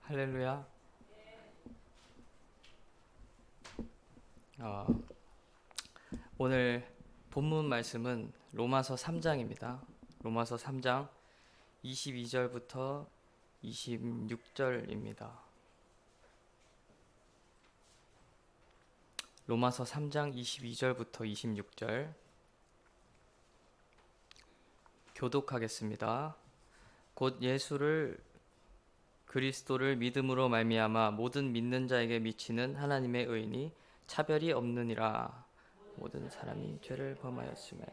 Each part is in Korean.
할렐루야. 어, 오늘 본문 말씀은 로마서 3장입니다. 로마서 3장 22절부터 26절입니다. 로마서 3장 22절부터 26절 교독하겠습니다. 곧 예수를 그리스도를 믿음으로 말미암아 모든 믿는 자에게 미치는 하나님의 의인이 차별이 없느니라. 모든 사람이 죄를 범하였음에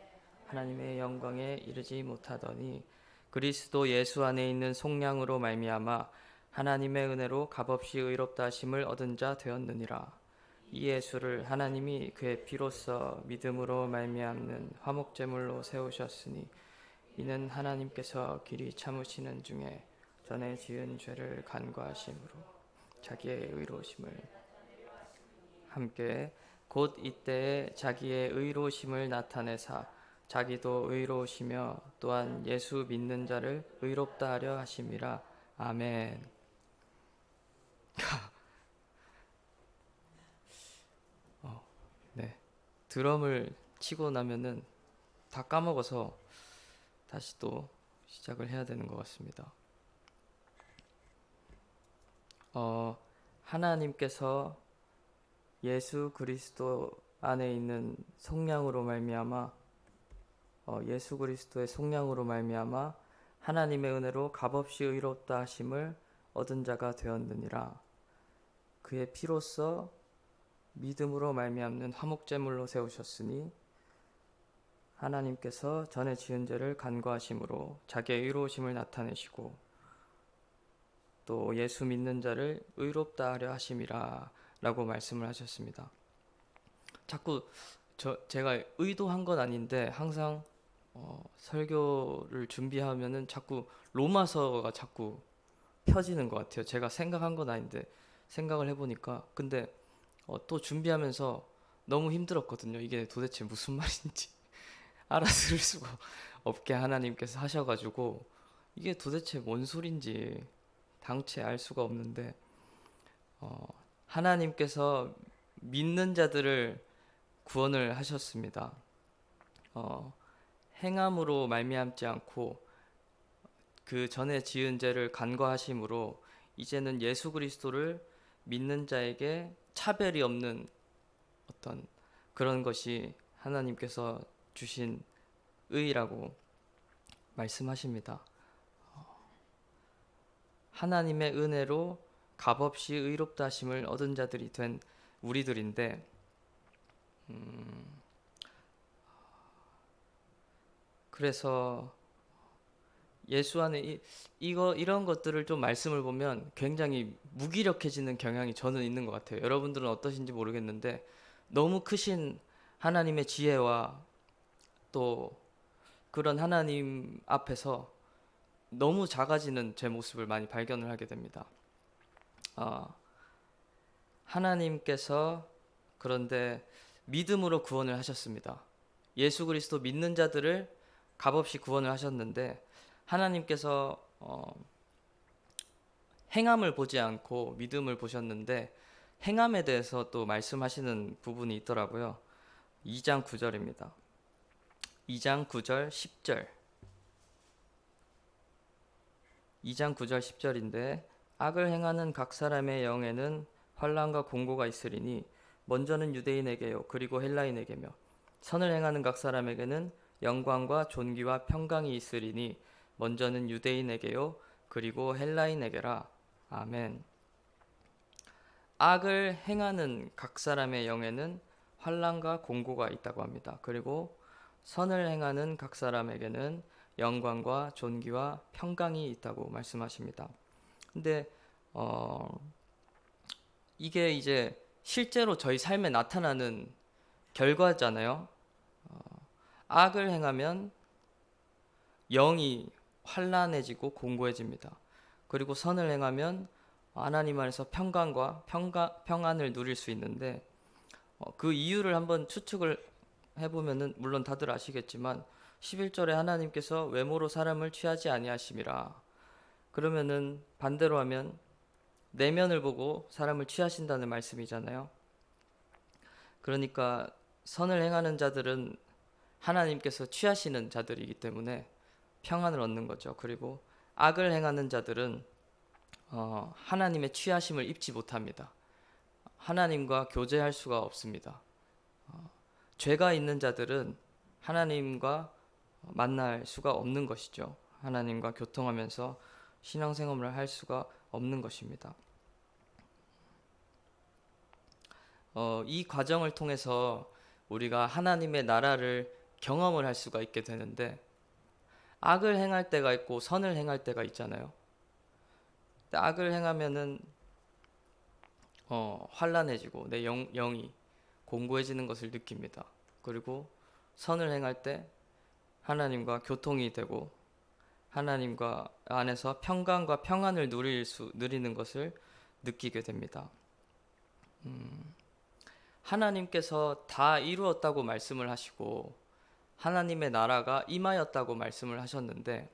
하나님의 영광에 이르지 못하더니 그리스도 예수 안에 있는 속량으로 말미암아 하나님의 은혜로 값없이 의롭다 하심을 얻은 자 되었느니라. 이 예수를 하나님이 그의 피로써 믿음으로 말미암는 화목제물로 세우셨으니 이는 하나님께서 길이 참으시는 중에 전에 지은 죄를 간과하심으로 자기의 의로우심을 함께 곧 이때에 자기의 의로우심을 나타내사 자기도 의로우시며 또한 예수 믿는 자를 의롭다 하려 하심이라. 아멘. 네, 드럼을 치고 나면은 다 까먹어서 다시 또 시작을 해야 되는 것 같습니다. 하나님께서 예수 그리스도 안에 있는 속량으로 말미암아 예수 그리스도의 속량으로 말미암아 하나님의 은혜로 값없이 의롭다 하심을 얻은 자가 되었느니라. 그의 피로써 믿음으로 말미암는 화목제물로 세우셨으니 하나님께서 전에 지은 죄를 간과하심으로 자기의 의로우심을 나타내시고 또 예수 믿는 자를 의롭다 하려 하심이라 라고 말씀을 하셨습니다. 자꾸 제가 의도한 건 아닌데 항상 설교를 준비하면은 자꾸 로마서가 자꾸 펴지는 것 같아요. 제가 생각한 건 아닌데 생각을 해보니까 근데 또 준비하면서 너무 힘들었거든요. 이게 도대체 무슨 말인지 알아들을 수가 없게 하나님께서 하셔가지고 이게 도대체 뭔 소린지 당최 알 수가 없는데 하나님께서 믿는 자들을 구원을 하셨습니다. 행함으로 말미암지 않고 그 전에 지은 죄를 간과하심으로 이제는 예수 그리스도를 믿는 자에게 차별이 없는 어떤 그런 것이 하나님께서 주신 의라고 말씀하십니다. 하나님의 은혜로 값없이 의롭다 하심을 얻은 자들이 된 우리들인데 그래서 예수 안에 이런 것들을 좀 말씀을 보면 굉장히 무기력해지는 경향이 저는 있는 것 같아요. 여러분들은 어떠신지 모르겠는데 너무 크신 하나님의 지혜와 또 그런 하나님 앞에서 너무 작아지는 제 모습을 많이 발견을 하게 됩니다. 하나님께서 그런데 믿음으로 구원을 하셨습니다. 예수 그리스도 믿는 자들을 값없이 구원을 하셨는데 하나님께서 행함을 보지 않고 믿음을 보셨는데 행함에 대해서 또 말씀하시는 부분이 있더라고요. 2장 9절입니다. 2장 9절 10절 2장 9절 10절인데 악을 행하는 각 사람의 영에는 환난과 공고가 있으리니 먼저는 유대인에게요 그리고 헬라인에게며 선을 행하는 각 사람에게는 영광과 존귀와 평강이 있으리니 먼저는 유대인에게요 그리고 헬라인에게라. 아멘. 악을 행하는 각 사람의 영에는 환난과 공고가 있다고 합니다. 그리고 선을 행하는 각 사람에게는 영광과 존귀와 평강이 있다고 말씀하십니다. 근데 이게 이제 실제로 저희 삶에 나타나는 결과잖아요. 악을 행하면 영이 환란해지고 공고해집니다. 그리고 선을 행하면 하나님 안에서 평강과 평안을 누릴 수 있는데 그 이유를 한번 추측을 해보면은 물론 다들 아시겠지만 11절에 하나님께서 외모로 사람을 취하지 아니하심이라. 그러면은 반대로 하면 내면을 보고 사람을 취하신다는 말씀이잖아요. 그러니까 선을 행하는 자들은 하나님께서 취하시는 자들이기 때문에 평안을 얻는 거죠. 그리고 악을 행하는 자들은 하나님의 취하심을 입지 못합니다. 하나님과 교제할 수가 없습니다. 죄가 있는 자들은 하나님과 만날 수가 없는 것이죠. 하나님과 교통하면서 신앙생활을 할 수가 없는 것입니다. 이 과정을 통해서 우리가 하나님의 나라를 경험을 할 수가 있게 되는데, 악을 행할 때가 있고 선을 행할 때가 있잖아요. 근데 악을 행하면은 환란해지고 내 영이 공고해지는 것을 느낍니다. 그리고 선을 행할 때 하나님과 교통이 되고 하나님과 안에서 평강과 평안을 누리는 것을 느끼게 됩니다. 하나님께서 다 이루었다고 말씀을 하시고 하나님의 나라가 임하였다고 말씀을 하셨는데,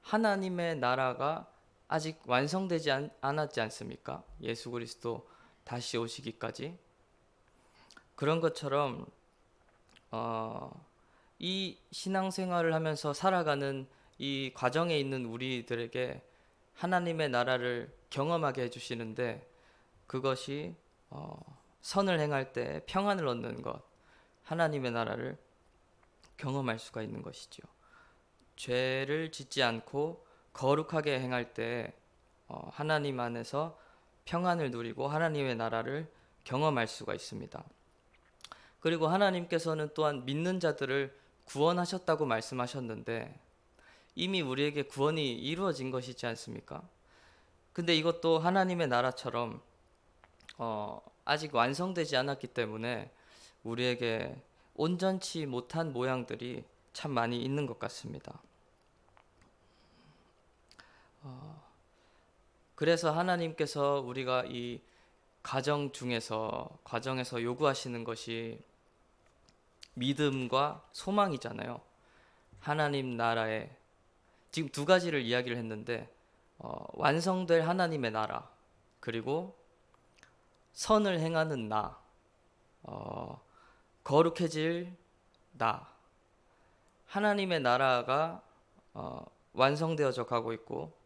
하나님의 나라가 아직 완성되지 않았지 않습니까? 예수 그리스도 다시 오시기까지. 그런 것처럼 이 신앙생활을 하면서 살아가는 이 과정에 있는 우리들에게 하나님의 나라를 경험하게 해주시는데, 그것이 선을 행할 때 평안을 얻는 것, 하나님의 나라를 경험할 수가 있는 것이죠. 죄를 짓지 않고 거룩하게 행할 때 하나님 안에서 평안을 누리고 하나님의 나라를 경험할 수가 있습니다. 그리고 하나님께서는 또한 믿는 자들을 구원하셨다고 말씀하셨는데, 이미 우리에게 구원이 이루어진 것이지 않습니까? 근데 이것도 하나님의 나라처럼 아직 완성되지 않았기 때문에 우리에게 온전치 못한 모양들이 참 많이 있는 것 같습니다. 그래서 하나님께서 우리가 이 과정에서 요구하시는 것이 믿음과 소망이잖아요. 하나님 나라에 지금 두 가지를 이야기를 했는데, 완성될 하나님의 나라, 그리고 선을 행하는 나, 거룩해질 나. 하나님의 나라가 완성되어져 가고 있고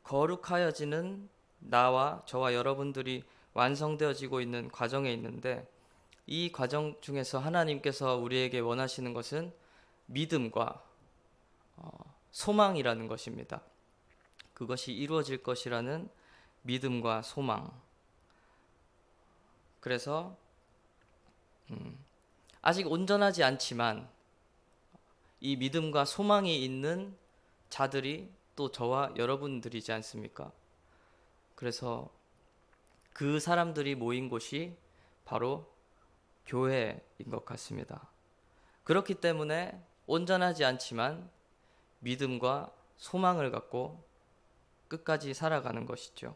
거룩하여지는 나와 저와 여러분들이 완성되어지고 있는 과정에 있는데, 이 과정 중에서 하나님께서 우리에게 원하시는 것은 믿음과 소망이라는 것입니다. 그것이 이루어질 것이라는 믿음과 소망. 그래서 아직 온전하지 않지만 이 믿음과 소망이 있는 자들이 또 저와 여러분들이지 않습니까? 그래서 그 사람들이 모인 곳이 바로 교회인 것 같습니다. 그렇기 때문에 온전하지 않지만 믿음과 소망을 갖고 끝까지 살아가는 것이죠.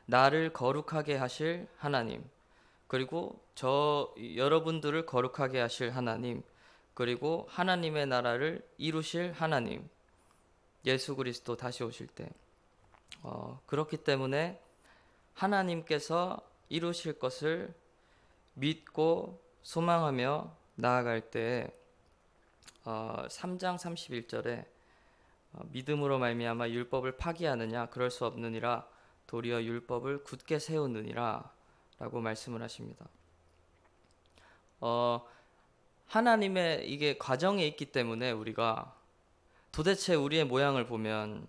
나를 거룩하게 하실 하나님, 그리고 여러분들을 거룩하게 하실 하나님, 그리고 하나님의 나라를 이루실 하나님, 예수 그리스도 다시 오실 때. 그렇기 때문에 하나님께서 이루실 것을 믿고 소망하며 나아갈 때 3장 31절에 믿음으로 말미암아 율법을 파기하느냐, 그럴 수 없느니라, 도리어 율법을 굳게 세우느니라 라고 말씀을 하십니다. 하나님의 이게 과정에 있기 때문에 우리가 도대체 우리의 모양을 보면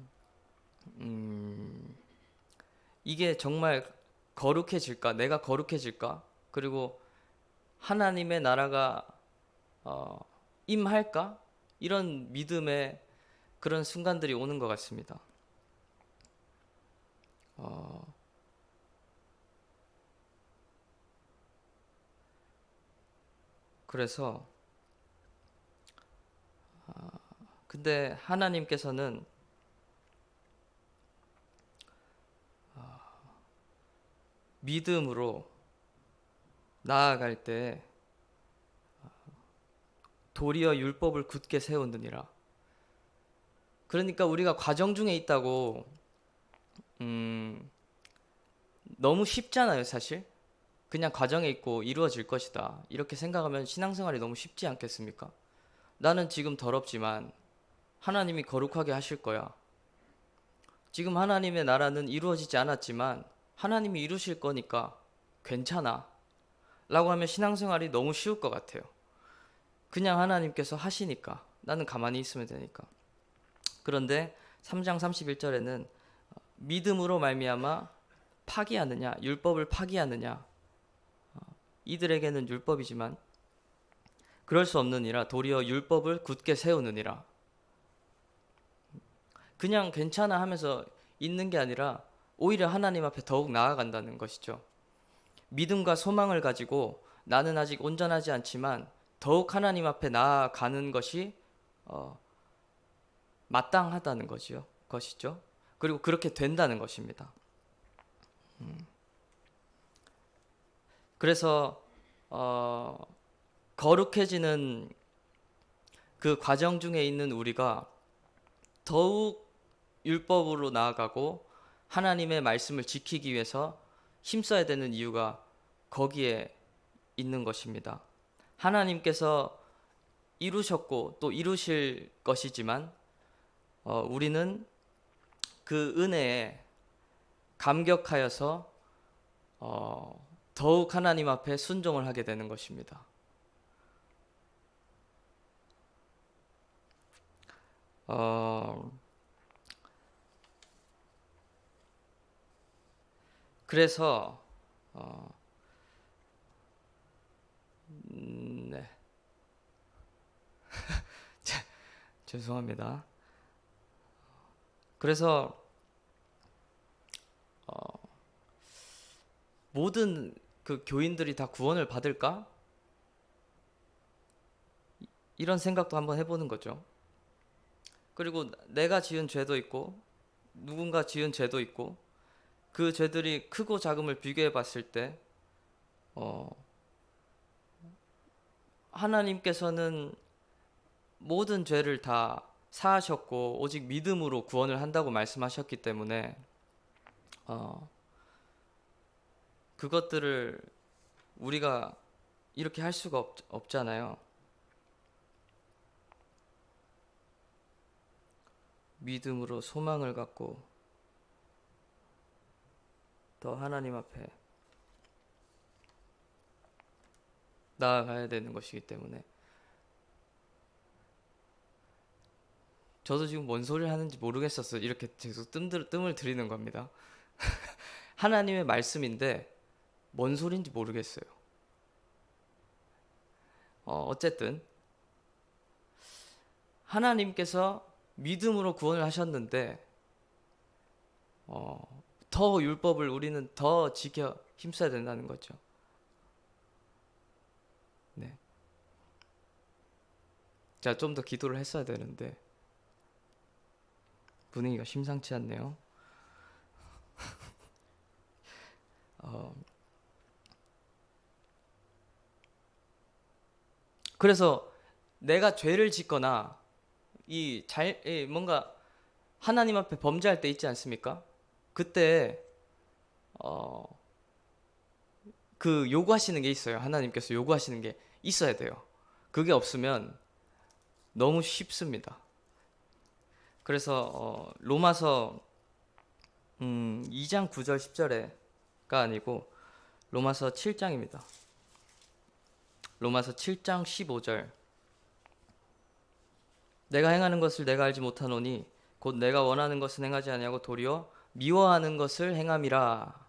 이게 정말 거룩해질까? 내가 거룩해질까? 그리고 하나님의 나라가 임할까? 이런 믿음의 그런 순간들이 오는 것 같습니다. 그래서 근데 하나님께서는 믿음으로 나아갈 때 도리어 율법을 굳게 세우느니라. 그러니까 우리가 과정 중에 있다고 너무 쉽잖아요, 사실. 그냥 과정에 있고 이루어질 것이다. 이렇게 생각하면 신앙생활이 너무 쉽지 않겠습니까? 나는 지금 더럽지만 하나님이 거룩하게 하실 거야. 지금 하나님의 나라는 이루어지지 않았지만 하나님이 이루실 거니까 괜찮아. 라고 하면 신앙생활이 너무 쉬울 것 같아요. 그냥 하나님께서 하시니까 나는 가만히 있으면 되니까. 그런데 3장 31절에는 믿음으로 말미암아 파기하느냐, 율법을 파기하느냐. 이들에게는 율법이지만 그럴 수 없느니라. 도리어 율법을 굳게 세우느니라. 그냥 괜찮아 하면서 있는 게 아니라 오히려 하나님 앞에 더욱 나아간다는 것이죠. 믿음과 소망을 가지고 나는 아직 온전하지 않지만 더욱 하나님 앞에 나아가는 것이 마땅하다는 것이죠. 그리고 그렇게 된다는 것입니다. 그래서 거룩해지는 그 과정 중에 있는 우리가 더욱 율법으로 나아가고 하나님의 말씀을 지키기 위해서 힘써야 되는 이유가 거기에 있는 것입니다. 하나님께서 이루셨고 또 이루실 것이지만 우리는 그 은혜에 감격하여서 더욱 하나님 앞에 순종을 하게 되는 것입니다. 그래서 네. 죄송합니다. 그래서 모든 그 교인들이 다 구원을 받을까? 이런 생각도 한번 해보는 거죠. 그리고 내가 지은 죄도 있고 누군가 지은 죄도 있고 그 죄들이 크고 작음을 비교해 봤을 때 하나님께서는 모든 죄를 다 사하셨고 오직 믿음으로 구원을 한다고 말씀하셨기 때문에 그것들을 우리가 이렇게 할 수가 없잖아요. 믿음으로 소망을 갖고 더 하나님 앞에 나아가야 되는 것이기 때문에 저도 지금 뭔 소리를 하는지 모르겠었어요. 이렇게 계속 뜸을 들이는 겁니다. 하나님의 말씀인데 뭔 소리인지 모르겠어요. 어쨌든 하나님께서 믿음으로 구원을 하셨는데 더 율법을 우리는 더 지켜 힘써야 된다는 거죠. 네. 자, 좀 더 기도를 했어야 되는데 분위기가 심상치 않네요. 그래서 내가 죄를 짓거나 뭔가 하나님 앞에 범죄할 때 있지 않습니까? 그때 그 요구하시는 게 있어요. 하나님께서 요구하시는 게 있어야 돼요. 그게 없으면 너무 쉽습니다. 그래서 로마서 2장 9절 10절에가 아니고 로마서 7장입니다. 로마서 7장 15절. 내가 행하는 것을 내가 알지 못하노니 곧 내가 원하는 것은 행하지 아니하고 도리어 미워하는 것을 행함이라.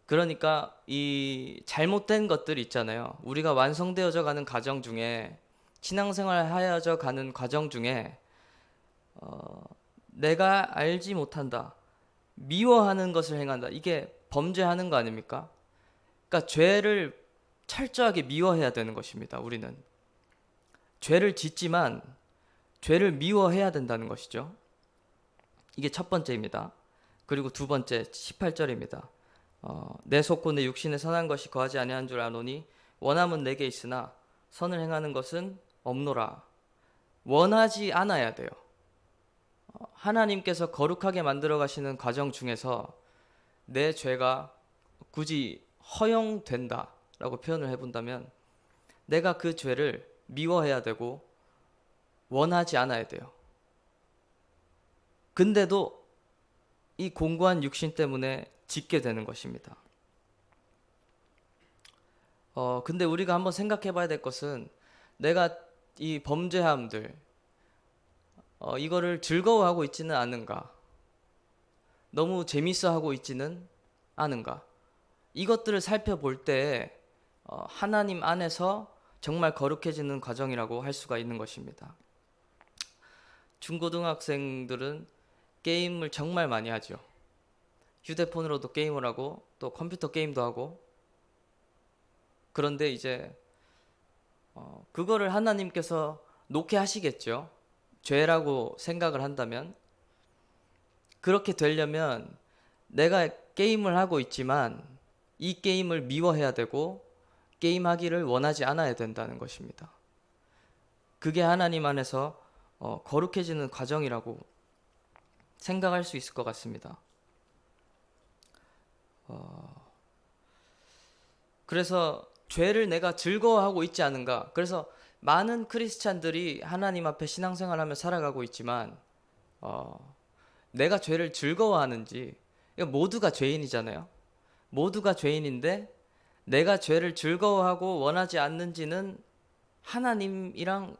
그러니까 이 잘못된 것들 있잖아요. 우리가 완성되어져 가는 과정 중에 신앙생활 하여져 가는 과정 중에 내가 알지 못한다. 미워하는 것을 행한다. 이게 범죄하는 거 아닙니까? 그러니까 죄를 철저하게 미워해야 되는 것입니다. 우리는 죄를 짓지만 죄를 미워해야 된다는 것이죠. 이게 첫 번째입니다. 그리고 두 번째 18절입니다. 내 속고 내 육신에 선한 것이 거하지 아니한 줄 아노니 원함은 내게 있으나 선을 행하는 것은 없노라. 원하지 않아야 돼요. 하나님께서 거룩하게 만들어 가시는 과정 중에서 내 죄가 굳이 허용된다라고 표현을 해본다면 내가 그 죄를 미워해야 되고 원하지 않아야 돼요. 근데도 이 공고한 육신 때문에 짓게 되는 것입니다. 근데 우리가 한번 생각해 봐야 될 것은 내가 이 범죄함들, 이거를 즐거워하고 있지는 않은가? 너무 재밌어 하고 있지는 않은가? 이것들을 살펴볼 때 하나님 안에서 정말 거룩해지는 과정이라고 할 수가 있는 것입니다. 중고등학생들은 게임을 정말 많이 하죠. 휴대폰으로도 게임을 하고 또 컴퓨터 게임도 하고. 그런데 이제 그거를 하나님께서 놓게 하시겠죠. 죄라고 생각을 한다면. 그렇게 되려면 내가 게임을 하고 있지만 이 게임을 미워해야 되고 게임하기를 원하지 않아야 된다는 것입니다. 그게 하나님 안에서 거룩해지는 과정이라고 생각할 수 있을 것 같습니다. 그래서 죄를 내가 즐거워하고 있지 않은가? 그래서 많은 크리스찬들이 하나님 앞에 신앙생활하며 살아가고 있지만 내가 죄를 즐거워하는지, 이거 모두가 죄인이잖아요. 모두가 죄인인데 내가 죄를 즐거워하고 원하지 않는지는 하나님이랑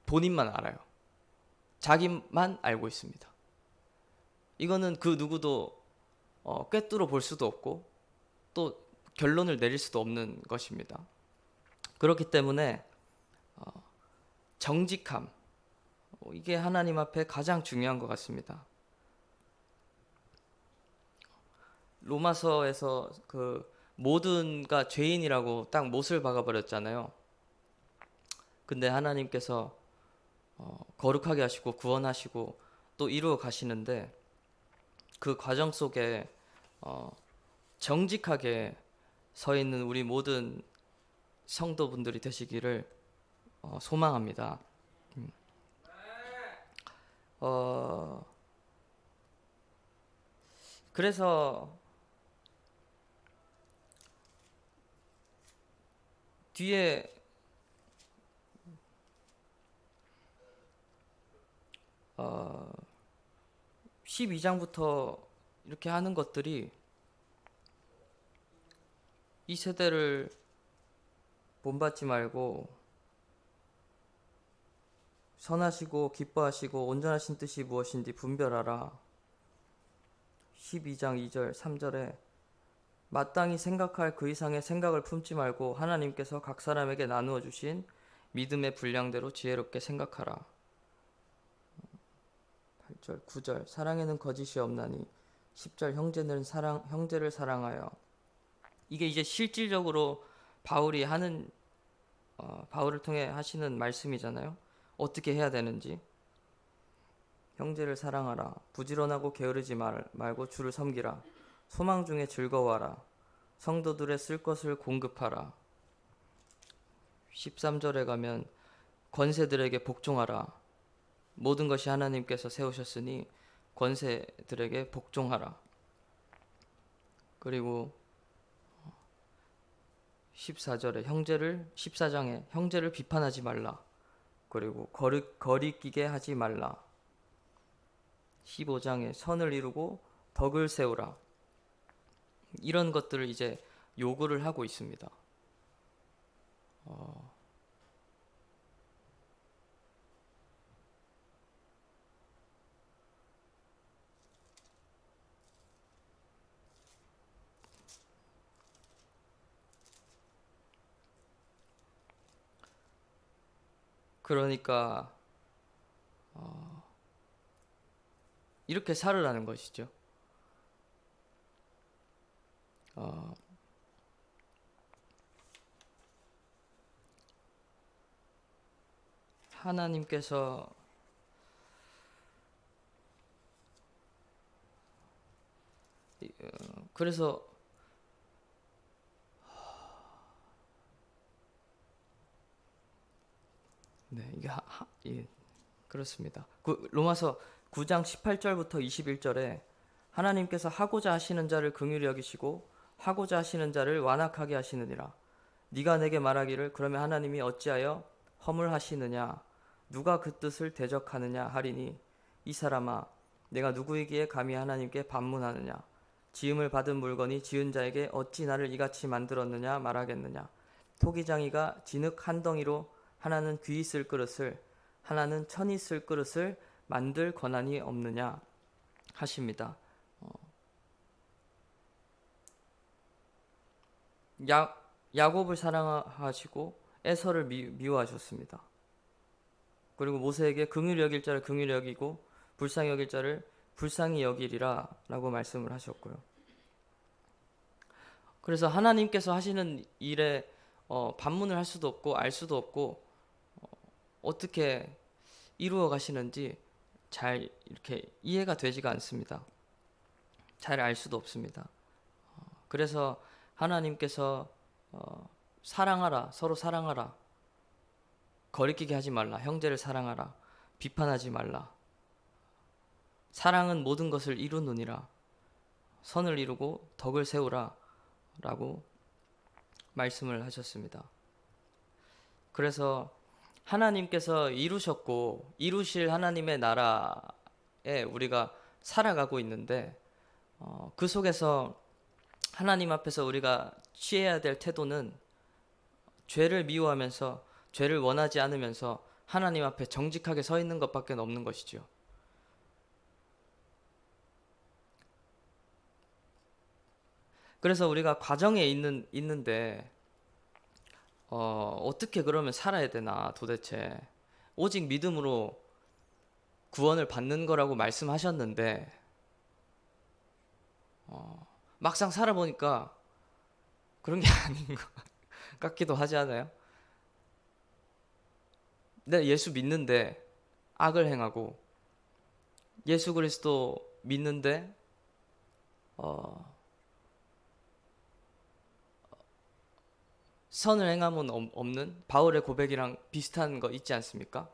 본인만 알아요. 자기만 알고 있습니다. 이거는 그 누구도 꿰뚫어 볼 수도 없고 또 결론을 내릴 수도 없는 것입니다. 그렇기 때문에 정직함, 이게 하나님 앞에 가장 중요한 것 같습니다. 로마서에서 그 모든가 죄인이라고 딱 못을 박아버렸잖아요. 근데 하나님께서 거룩하게 하시고 구원하시고 또 이루어 가시는데 그 과정 속에 정직하게 서 있는 우리 모든 성도분들이 되시기를 소망합니다. 그래서 뒤에 12장부터 이렇게 하는 것들이 이 세대를 본받지 말고 선하시고 기뻐하시고 온전하신 뜻이 무엇인지 분별하라. 12장 2절 3절에 마땅히 생각할 그 이상의 생각을 품지 말고 하나님께서 각 사람에게 나누어 주신 믿음의 분량대로 지혜롭게 생각하라. 8절 9절 사랑에는 거짓이 없나니 10절 형제를 사랑하여. 이게 이제 실질적으로 바울이 하는 바울을 통해 하시는 말씀이잖아요. 어떻게 해야 되는지. 형제를 사랑하라. 부지런하고 게으르지 말고 주를 섬기라. 소망 중에 즐거워하라. 성도들의 쓸 것을 공급하라. 13절에 가면 권세들에게 복종하라. 모든 것이 하나님께서 세우셨으니 권세들에게 복종하라. 그리고 14장에 형제를 비판하지 말라. 그리고 거리끼게 하지 말라. 15장에 선을 이루고 덕을 세우라. 이런 것들을 이제 요구를 하고 있습니다. 그러니까 이렇게 살으라는 것이죠. 하나님께서 그래서 네, 이게 예, 그렇습니다. 그 로마서 9장 18절부터 21절에 하나님께서 하고자 하시는 자를 긍휼히 여기시고 하고자 하시는 자를 완악하게 하시느니라. 네가 내게 말하기를 그러면 하나님이 어찌하여 허물하시느냐 누가 그 뜻을 대적하느냐 하리니 이 사람아 내가 누구이기에 감히 하나님께 반문하느냐 지음을 받은 물건이 지은 자에게 어찌 나를 이같이 만들었느냐 말하겠느냐 토기장이가 진흙 한 덩이로 하나는 귀 있을 그릇을 하나는 천이 쓸 그릇을 만들 권한이 없느냐 하십니다. 야곱을 사랑하시고 에서를 미워하셨습니다. 그리고 모세에게 긍휼히 여길 자를 긍휼히 여기고 불쌍히 여길 자를 불쌍히 여기리라 라고 말씀을 하셨고요. 그래서 하나님께서 하시는 일에 반문을 할 수도 없고 알 수도 없고 어떻게 이루어 가시는지 잘 이렇게 이해가 되지가 않습니다. 잘 알 수도 없습니다. 그래서 하나님께서 사랑하라, 서로 사랑하라, 거리끼게 하지 말라, 형제를 사랑하라, 비판하지 말라, 사랑은 모든 것을 이루느니라, 선을 이루고 덕을 세우라 라고 말씀을 하셨습니다. 그래서 하나님께서 이루셨고 이루실 하나님의 나라에 우리가 살아가고 있는데 그 속에서 하나님 앞에서 우리가 취해야 될 태도는 죄를 미워하면서 죄를 원하지 않으면서 하나님 앞에 정직하게 서 있는 것밖에 없는 것이죠. 그래서 우리가 과정에 있는데 어떻게 그러면 살아야 되나 도대체 오직 믿음으로 구원을 받는 거라고 말씀하셨는데 막상 살아보니까 그런 게 아닌 것 같기도 하지 않아요? 내 예수 믿는데 악을 행하고 예수 그리스도 믿는데 선을 행함은 없는 바울의 고백이랑 비슷한 거 있지 않습니까?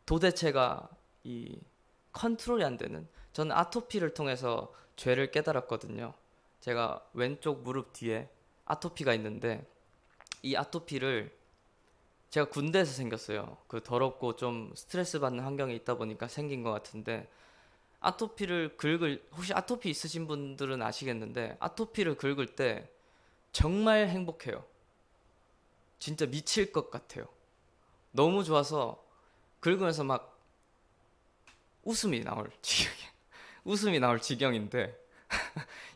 도대체가 이 컨트롤이 안 되는, 저는 아토피를 통해서 죄를 깨달았거든요. 제가 왼쪽 무릎 뒤에 아토피가 있는데 이 아토피를 제가 군대에서 생겼어요. 그 더럽고 좀 스트레스 받는 환경에 있다 보니까 생긴 것 같은데 아토피를 혹시 아토피 있으신 분들은 아시겠는데 아토피를 긁을 때 정말 행복해요. 진짜 미칠 것 같아요. 너무 좋아서 긁으면서 막 웃음이 나올 지경인데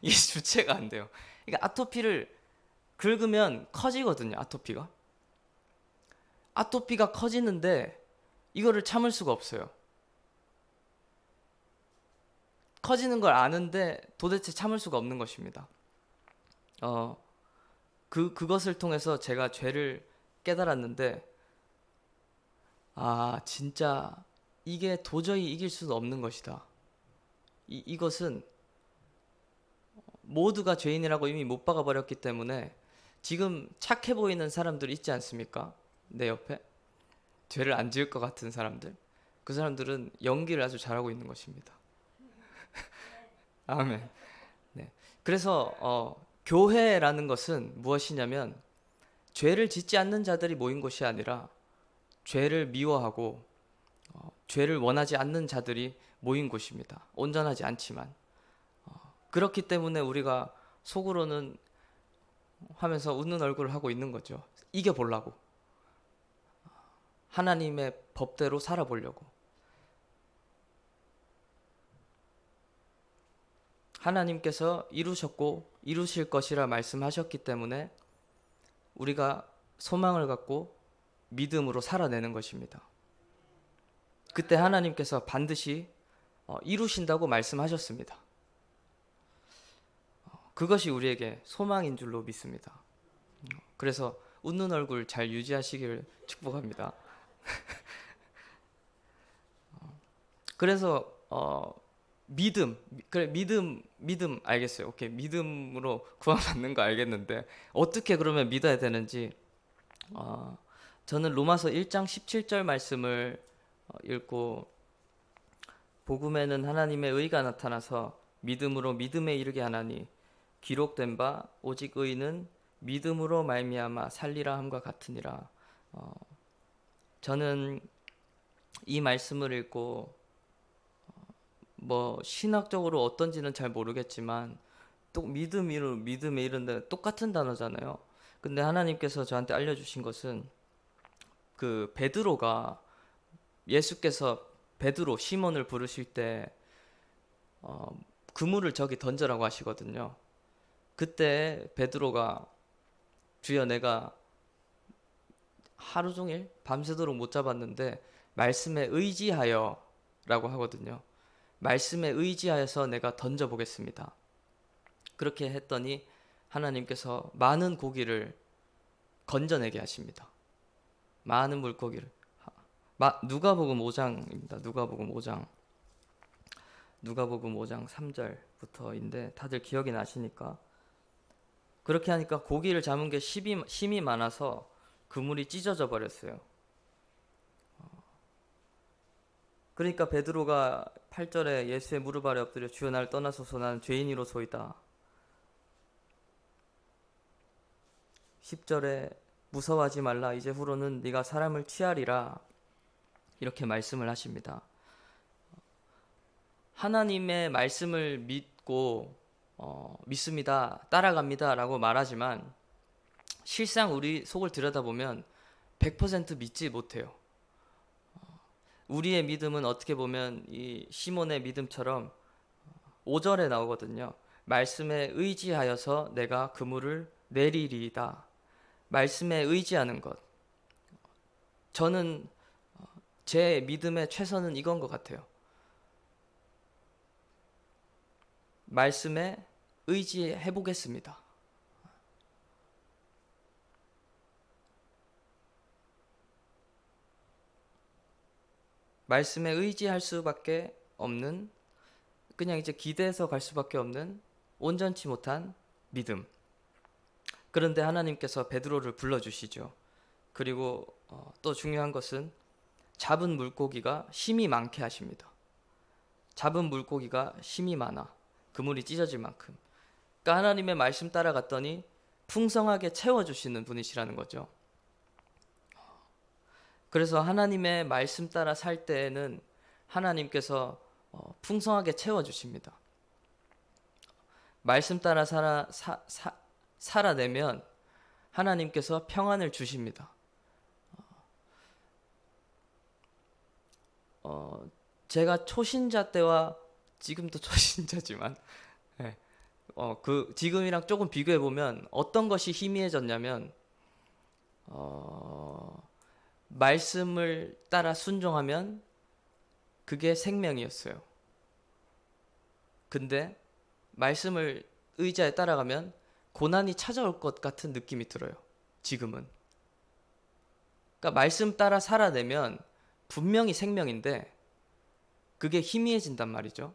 이게 주체가 안 돼요. 그러니까 아토피를 긁으면 커지거든요. 아토피가 커지는데 이거를 참을 수가 없어요. 커지는 걸 아는데 도대체 참을 수가 없는 것입니다. 그것을 통해서 제가 죄를 깨달았는데 진짜 이게 도저히 이길 수는 없는 것이다. 이것은 모두가 죄인이라고 이미 못 박아버렸기 때문에 지금 착해 보이는 사람들 있지 않습니까? 내 옆에 죄를 안 지을 것 같은 사람들, 그 사람들은 연기를 아주 잘하고 있는 것입니다. 아멘. 네. 그래서 교회라는 것은 무엇이냐면 죄를 짓지 않는 자들이 모인 곳이 아니라 죄를 미워하고 죄를 원하지 않는 자들이 모인 곳입니다. 온전하지 않지만 그렇기 때문에 우리가 속으로는 하면서 웃는 얼굴을 하고 있는 거죠. 이겨보려고, 하나님의 법대로 살아보려고. 하나님께서 이루셨고 이루실 것이라 말씀하셨기 때문에 우리가 소망을 갖고 믿음으로 살아내는 것입니다. 그때 하나님께서 반드시 이루신다고 말씀하셨습니다. 그것이 우리에게 소망인 줄로 믿습니다. 그래서 웃는 얼굴 잘 유지하시길 축복합니다. 그래서 믿음 알겠어요. 오케이, 믿음으로 구원받는 거 알겠는데 어떻게 그러면 믿어야 되는지 저는 로마서 1장 17절 말씀을 읽고 복음에는 하나님의 의가 나타나서 믿음으로 믿음에 이르게 하나니 기록된 바 오직 의인은 믿음으로 말미암아 살리라 함과 같으니라. 저는 이 말씀을 읽고 뭐 신학적으로 어떤지는 잘 모르겠지만 또 믿음에 이른데 똑같은 단어잖아요. 근데 하나님께서 저한테 알려주신 것은 그 베드로가 예수께서 베드로 시몬을 부르실 때 그물을 저기 던져라고 하시거든요. 그때 베드로가 주여 내가 하루 종일 밤새도록 못 잡았는데 말씀에 의지하여 라고 하거든요. 말씀에 의지하여서 내가 던져보겠습니다. 그렇게 했더니 하나님께서 많은 고기를 건져내게 하십니다. 많은 물고기를. 누가복음 5장입니다. 누가복음 5장 3절부터인데 다들 기억이 나시니까. 그렇게 하니까 고기를 잡은 게 힘이 많아서 그물이 찢어져 버렸어요. 그러니까 베드로가 8절에 예수의 무릎 아래 엎드려 주여 나를 떠나소서 나는 죄인이로소이다. 10절에 무서워하지 말라 이제 후로는 네가 사람을 취하리라 이렇게 말씀을 하십니다. 하나님의 말씀을 믿고 믿습니다, 따라갑니다 라고 말하지만 실상 우리 속을 들여다보면 100% 믿지 못해요. 우리의 믿음은 어떻게 보면 이 시몬의 믿음처럼 5절에 나오거든요. 말씀에 의지하여서 내가 그물을 내리리이다. 말씀에 의지하는 것. 저는 제 믿음의 최선은 이건 것 같아요. 말씀에 의지해 보겠습니다. 말씀에 의지할 수밖에 없는, 그냥 이제 기대해서 갈 수밖에 없는 온전치 못한 믿음. 그런데 하나님께서 베드로를 불러주시죠. 그리고 또 중요한 것은 잡은 물고기가 힘이 많게 하십니다. 잡은 물고기가 힘이 많아. 그물이 찢어질 만큼. 그러니까 하나님의 말씀 따라갔더니 풍성하게 채워주시는 분이시라는 거죠. 그래서 하나님의 말씀 따라 살 때에는 하나님께서 풍성하게 채워주십니다. 말씀 따라 살아내면 하나님께서 평안을 주십니다. 제가 초신자 때와 지금도 초신자지만 지금이랑 조금 비교해 보면 어떤 것이 희미해졌냐면 말씀을 따라 순종하면 그게 생명이었어요. 근데 말씀을 의지하에 따라가면 고난이 찾아올 것 같은 느낌이 들어요. 지금은. 그러니까 말씀 따라 살아내면 분명히 생명인데 그게 희미해진단 말이죠.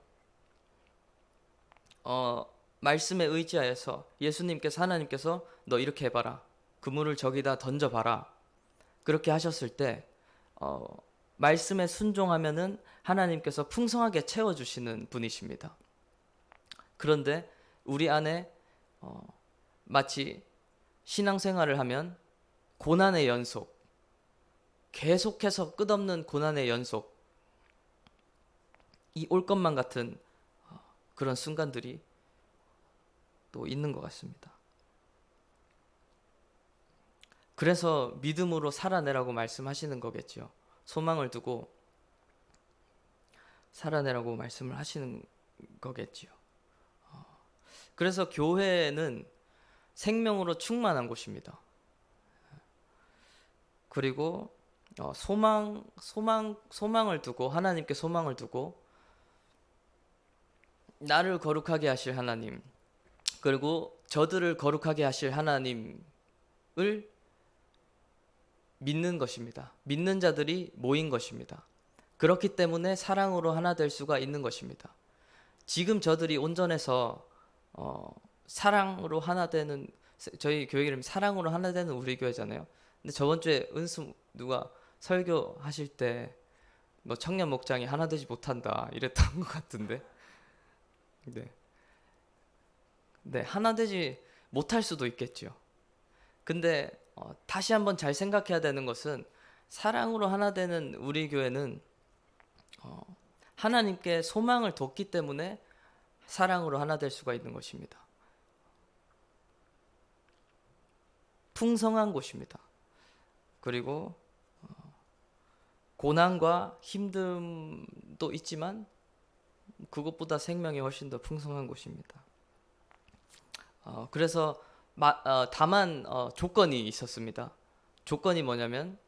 말씀에 의지하여서 예수님께서 하나님께서 너 이렇게 해봐라. 그물을 저기다 던져봐라. 그렇게 하셨을 때 말씀에 순종하면은 하나님께서 풍성하게 채워주시는 분이십니다. 그런데 우리 안에 마치 신앙생활을 하면 고난의 연속, 계속해서 끝없는 고난의 연속, 이 올 것만 같은 그런 순간들이 또 있는 것 같습니다. 그래서 믿음으로 살아내라고 말씀하시는 거겠죠. 소망을 두고 살아내라고 말씀을 하시는 거겠지요. 그래서 교회는 생명으로 충만한 곳입니다. 그리고 소망을 두고 하나님께 소망을 두고 나를 거룩하게 하실 하나님, 그리고 저들을 거룩하게 하실 하나님을 믿는 것입니다. 믿는 자들이 모인 것입니다. 그렇기 때문에 사랑으로 하나 될 수가 있는 것입니다. 지금 저들이 온전해서 사랑으로 하나 되는, 저희 교회 이름이 사랑으로 하나 되는 우리 교회잖아요. 근데 저번 주에 은수 누가 설교하실 때 뭐 청년 목장이 하나 되지 못한다 이랬던 것 같은데. 네. 네, 하나 되지 못할 수도 있겠죠. 근데 다시 한번 잘 생각해야 되는 것은 사랑으로 하나 되는 우리 교회는 하나님께 소망을 뒀기 때문에 사랑으로 하나 될 수가 있는 것입니다. 풍성한 곳입니다. 그리고 고난과 힘듦도 있지만 그것보다 생명이 훨씬 더 풍성한 곳입니다. 그래서 다만 조건이 있었습니다. 조건이 뭐냐면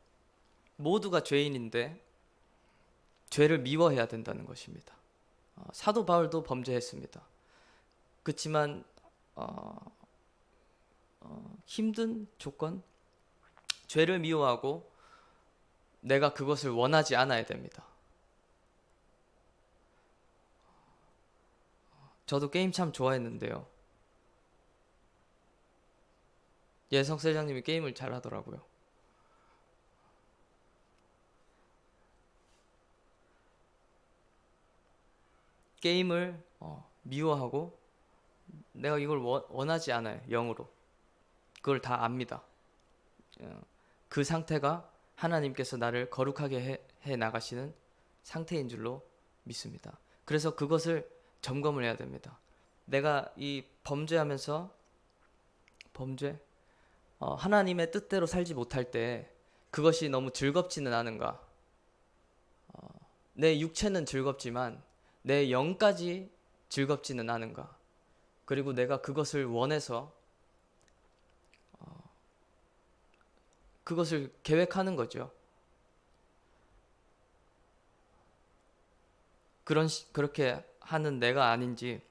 모두가 죄인인데 죄를 미워해야 된다는 것입니다. 사도 바울도 범죄했습니다. 그렇지만 힘든 조건, 죄를 미워하고 내가 그것을 원하지 않아야 됩니다. 저도 게임 참 좋아했는데요. 예성 세장님이 게임을 잘 하더라고요. 게임을 미워하고 내가 이걸 원하지 않아요. 영으로. 그걸 다 압니다. 그 상태가 하나님께서 나를 거룩하게 해 나가시는 상태인 줄로 믿습니다. 그래서 그것을 점검을 해야 됩니다. 내가 이 범죄하면서 하나님의 뜻대로 살지 못할 때 그것이 너무 즐겁지는 않은가? 내 육체는 즐겁지만 내 영까지 즐겁지는 않은가? 그리고 내가 그것을 원해서 그것을 계획하는 거죠. 그렇게 하는 내가 아닌지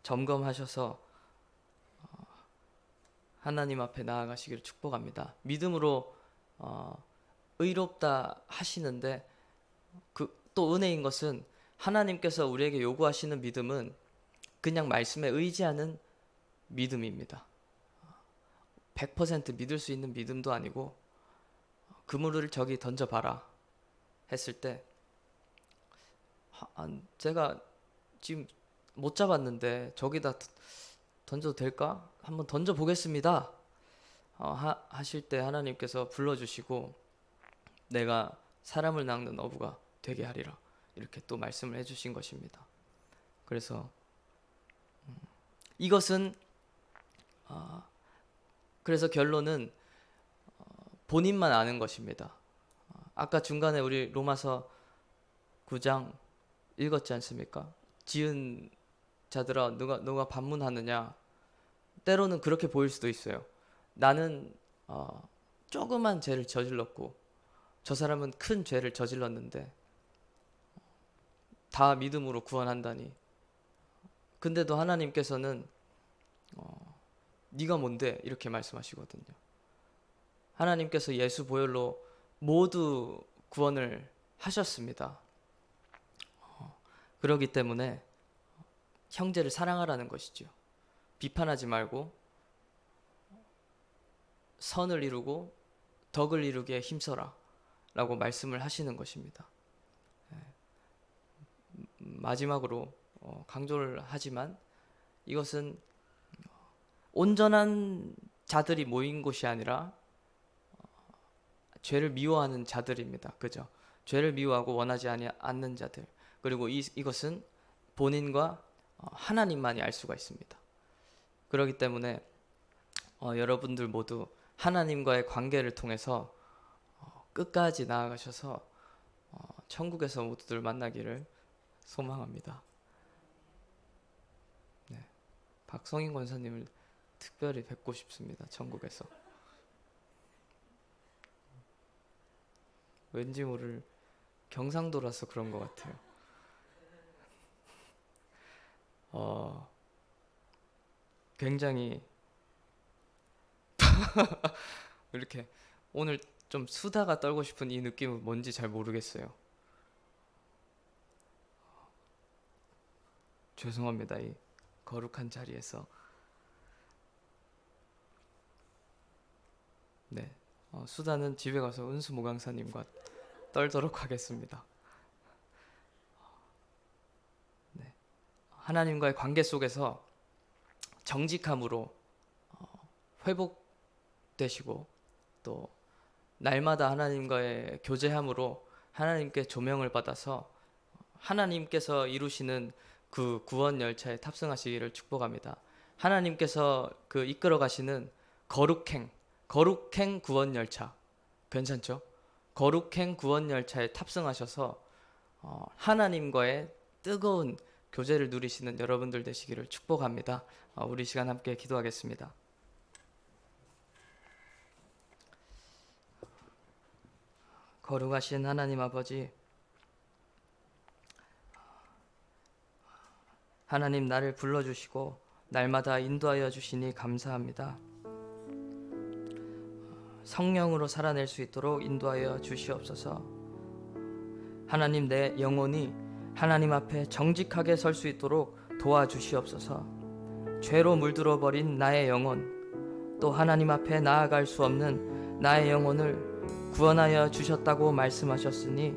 점검하셔서 하나님 앞에 나아가시기를 축복합니다. 믿음으로 의롭다 하시는데 또 은혜인 것은 하나님께서 우리에게 요구하시는 믿음은 그냥 말씀에 의지하는 믿음입니다. 100% 믿을 수 있는 믿음도 아니고 그물을 저기 던져봐라 했을 때 제가 지금 못 잡았는데 저기다 던져도 될까? 한번 던져보겠습니다. 하실 때 하나님께서 불러주시고 내가 사람을 낚는 어부가 되게 하리라 이렇게 또 말씀을 해주신 것입니다. 그래서 이것은 그래서 결론은 본인만 아는 것입니다. 아까 중간에 우리 로마서 9장 읽었지 않습니까? 지은 자들아 너가 반문하느냐. 때로는 그렇게 보일 수도 있어요. 나는 조그만 죄를 저질렀고 저 사람은 큰 죄를 저질렀는데 다 믿음으로 구원한다니. 근데도 하나님께서는 네가 뭔데 이렇게 말씀하시거든요. 하나님께서 예수 보혈로 모두 구원을 하셨습니다. 그렇기 때문에 형제를 사랑하라는 것이죠. 비판하지 말고 선을 이루고 덕을 이루기에 힘써라 라고 말씀을 하시는 것입니다. 마지막으로 강조를 하지만 이것은 온전한 자들이 모인 곳이 아니라 죄를 미워하는 자들입니다. 그죠? 죄를 미워하고 원하지 않는 자들. 그리고 이것은 본인과 하나님만이 알 수가 있습니다. 그렇기 때문에 여러분들 모두 하나님과의 관계를 통해서 끝까지 나아가셔서 천국에서 모두들 만나기를 소망합니다. 네. 박성인 권사님을 특별히 뵙고 싶습니다. 천국에서. 왠지 모를 경상도라서 그런 것 같아요. 굉장히 이렇게 오늘 좀 수다가 떨고 싶은 이 느낌은 뭔지 잘 모르겠어요. 죄송합니다. 이 거룩한 자리에서. 네, 수다는 집에 가서 은수 모강사님과 떨도록 하겠습니다. 네. 하나님과의 관계 속에서 정직함으로 회복되시고 또 날마다 하나님과의 교제함으로 하나님께 조명을 받아서 하나님께서 이루시는 그 구원 열차에 탑승하시기를 축복합니다. 하나님께서 그 이끌어 가시는 거룩행 구원 열차 괜찮죠? 거룩행 구원 열차에 탑승하셔서 하나님과의 뜨거운 교제를 누리시는 여러분들 되시기를 축복합니다. 우리 시간 함께 기도하겠습니다. 거룩하신 하나님 아버지, 하나님 나를 불러주시고 날마다 인도하여 주시니 감사합니다. 성령으로 살아낼 수 있도록 인도하여 주시옵소서. 하나님, 내 영혼이 하나님 앞에 정직하게 설 수 있도록 도와주시옵소서. 죄로 물들어 버린 나의 영혼, 또 하나님 앞에 나아갈 수 없는 나의 영혼을 구원하여 주셨다고 말씀하셨으니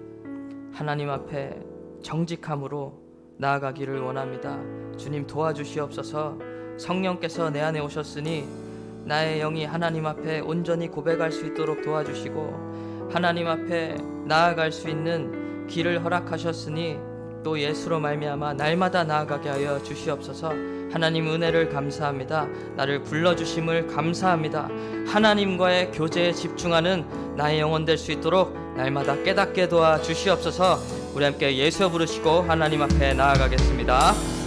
하나님 앞에 정직함으로 나아가기를 원합니다. 주님 도와주시옵소서. 성령께서 내 안에 오셨으니 나의 영이 하나님 앞에 온전히 고백할 수 있도록 도와주시고 하나님 앞에 나아갈 수 있는 길을 허락하셨으니 또 예수로 말미암아 날마다 나아가게 하여 주시옵소서. 하나님 은혜를 감사합니다. 나를 불러주심을 감사합니다. 하나님과의 교제에 집중하는 나의 영혼 될 수 있도록 날마다 깨닫게 도와 주시옵소서. 우리 함께 예수 부르시고 하나님 앞에 나아가겠습니다.